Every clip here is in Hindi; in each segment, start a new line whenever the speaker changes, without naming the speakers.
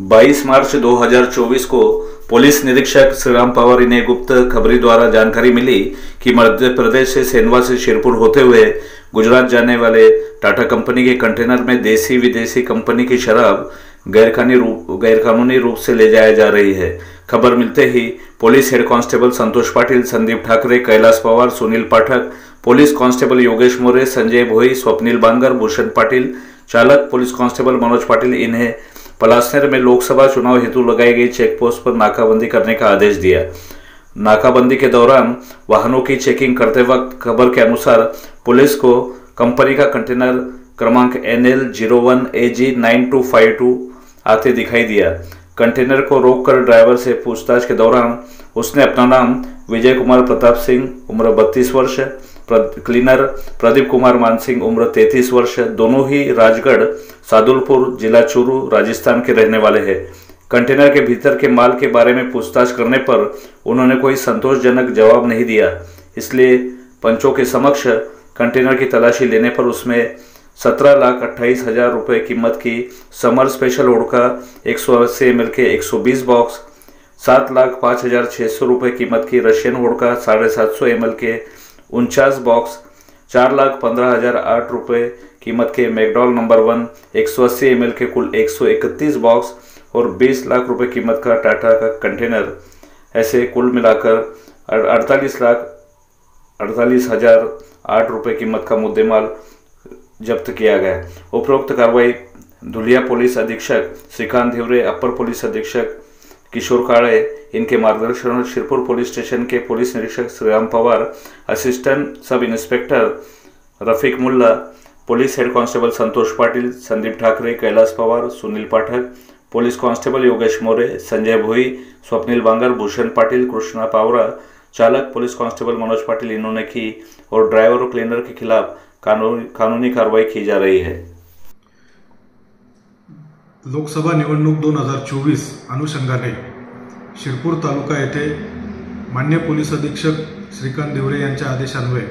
22 मार्च 2024 को पुलिस निरीक्षक श्रीराम पवार इन्हें गुप्त खबरी द्वारा जानकारी मिली कि मध्य प्रदेश से सेंधवा से शिरपुर होते हुए गुजरात जाने वाले टाटा कंपनी के कंटेनर में देसी विदेशी कंपनी की शराब गैरकानूनी रूप से ले जाया जा रही है। खबर मिलते ही police head constable Santosh Patil, Sandeep Thackeray, Kailash Pawar, Sunil Pathak, police constable Yogesh More, Sanjay Bhoi, Swapnil Bangar, Bhushan Patil, चालक पुलिस कांस्टेबल मनोज पाटिल इन्हें पलासनेर में लोकसभा चुनाव हेतु लगाई गई चेकपोस्ट पर नाकाबंदी करने का आदेश दिया। नाकाबंदी के दौरान वाहनों की चेकिंग करते वक्त खबर के अनुसार पुलिस को कंपनी का कंटेनर क्रमांक NL01AG9252 आते दिखाई दिया। कंटेनर को रोककर ड्राइवर से पूछताछ के दौरान उसने अपना नाम विजय कुमार प्रताप सिंह उम्र 32 वर्ष, क्लीनर प्रदीप कुमार मानसिंह उम्र 33 वर्ष, दोनों ही राजगढ़ सादुलपुर जिला चूरू राजस्थान के रहने वाले हैं। कंटेनर के भीतर के माल के बारे में पूछताछ करने पर उन्होंने कोई संतोषजनक जवाब नहीं दिया, इसलिए पंचों के समक्ष कंटेनर की तलाशी लेने पर उसमें 17,28,000 रुपये कीमत की समर स्पेशल वोडका 180 ml के 120 बॉक्स, 7,05,600 रुपये कीमत की रशियन वोडका 750 ml के 49 बॉक्स, 4,15,008 रुपये कीमत के मैकडॉल नंबर 1 180 ml के कुल 131 बॉक्स और 20 लाख रुपये कीमत का टाटा का कंटेनर, ऐसे कुल मिलाकर 48,48,008 रुपये कीमत का मुद्देमाल जब्त किया गया। उपरोक्त कार्रवाई धुलिया पुलिस अधीक्षक श्रीकांत धिवरे, अपर पुलिस अधीक्षक किशोर काळे इनके मार्गदर्शन में शिरपुर पुलिस स्टेशन के पुलिस निरीक्षक Shriram Pawar, assistant sub inspector Rafiq Mulla, police head constable Santosh Patil, Sandeep Thackeray, Kailash Pawar, Sunil Pathak, police constable Yogesh More, Sanjay Bhoi, Swapnil Bangar, Bhushan Patil, Krishna Pawara, चालक पुलिस कांस्टेबल मनोज पाटिल इन्होंने की और ड्राइवर और क्लीनर के खिलाफ कानूनी कार्रवाई की जा रही है।
लोकसभा निवडणूक 2024 अनुषंगाने शिरपूर तालुका येथे मान्य पोलीस अधीक्षक श्रीकांत धिवरे यांच्या आदेशान्वये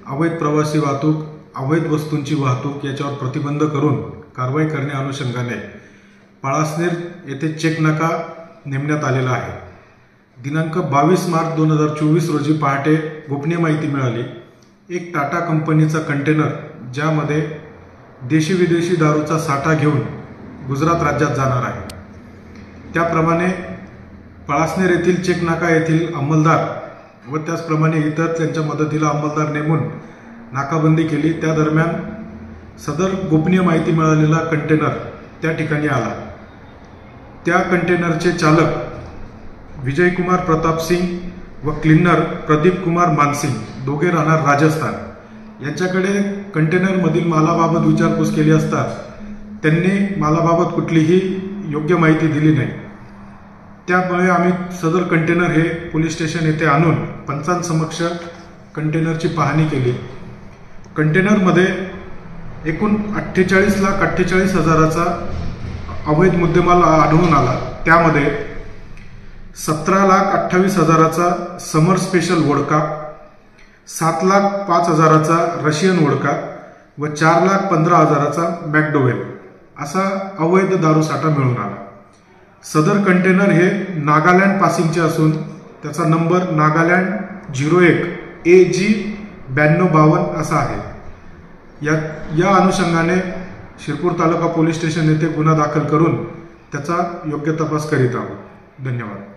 अवैध प्रवासी वाहतूक, अवैध वस्तूंची वाहतूक याच्यावर प्रतिबंध करून कारवाई करण्या अनुषंगाने पळासनेर येथे चेक नाका नेमण्यात आलेला आहे। दिनांक 22 मार्च 2024 रोजी पहाटे गोपनीय माहिती मिळाली, एक टाटा कंपनीचा कंटेनर ज्यामध्ये देशी विदेशी दारूचा साठा घेऊन गुजरात राज्यात जाणार आहे। त्याप्रमाणे पळासनेर येथील चेक नाका येथील अंमलदार व त्याचप्रमाणे इतर त्यांच्या मदतीला अंमलदार नेमून नाकाबंदी केली। त्या दरम्यान सदर गोपनीय माहिती मिळालेला कंटेनर त्या ठिकाणी आला। त्या कंटेनरचे चालक विजय कुमार प्रताप सिंह व क्लीनर प्रदीप कुमार मानसिंग दोघे राहणार राजस्थान यांच्याकडे कंटेनरमधील मालाबाबत विचारपूस केली असता त्यांनी मालाबाबत कुठलीही योग्य माहिती दिली नाही। त्यामुळे आम्ही सदर कंटेनर हे पोलीस स्टेशन येथे आणून पंचांसमक्ष कंटेनरची पाहणी केली। कंटेनरमध्ये एकूण 48,48,000चा अवैध मुद्देमाल आढळून आला। त्यामध्ये 17,28,000चा समर स्पेशल वोडका, 7,05,000चा रशियन वोडका व 4,15,000चा मॅकडोवेल असा अवैध दारूसाठा मिळून आला। सदर कंटेनर हे नागालँड पासिंगचे असून त्याचा नंबर नागालँड 01 AG9252 असा आहे। या अनुषंगाने शिरपूर तालुका पोलीस स्टेशन येथे गुन्हा दाखल करून त्याचा योग्य तपास करीत आहोत। धन्यवाद।